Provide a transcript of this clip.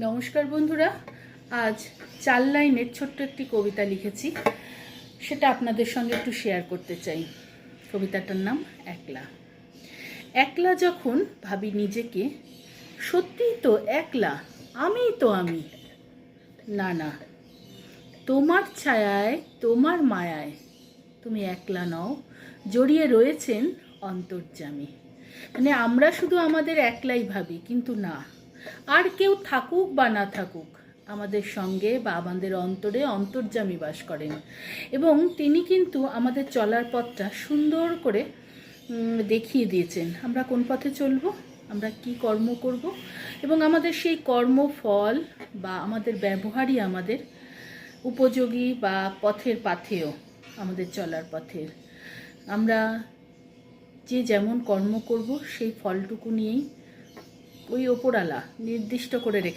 নমস্কার বন্ধুরা, আজ 4 লাইনের ছোট্ট একটি কবিতা লিখেছি, সেটা আপনাদের সঙ্গে একটু শেয়ার করতে চাই। কবিতাটার নাম একলা। একলা যখন ভাবি নিজেকে, সত্যিই তো একলা, আমিই তো আমি। না না, তোমার ছায়ায় তোমার মায়ায় তুমি একলা নও, জড়িয়ে রয়েছেন অন্তর্যামী। মানে আমরা শুধু আমাদের একলাই ভাবি, কিন্তু না, আর কেউ থাকুক বা না থাকুক, আমাদের সঙ্গে বা আমাদের অন্তরে অন্তর্যামী বাস করেন, এবং তিনি কিন্তু আমাদের চলার পথটা সুন্দর করে দেখিয়ে দিয়েছেন। আমরা কোন পথে চলব, আমরা কি কর্ম করব, এবং আমাদের সেই কর্মফল বা আমাদের ব্যবহারই আমাদের উপযোগী বা পথের পাথেয়, আমাদের চলার পথের। আমরা যে যেমন কর্ম করব সেই ফলটুকু নিয়েই ওই ওপরওয়ালা নির্দিষ্ট করে রেখে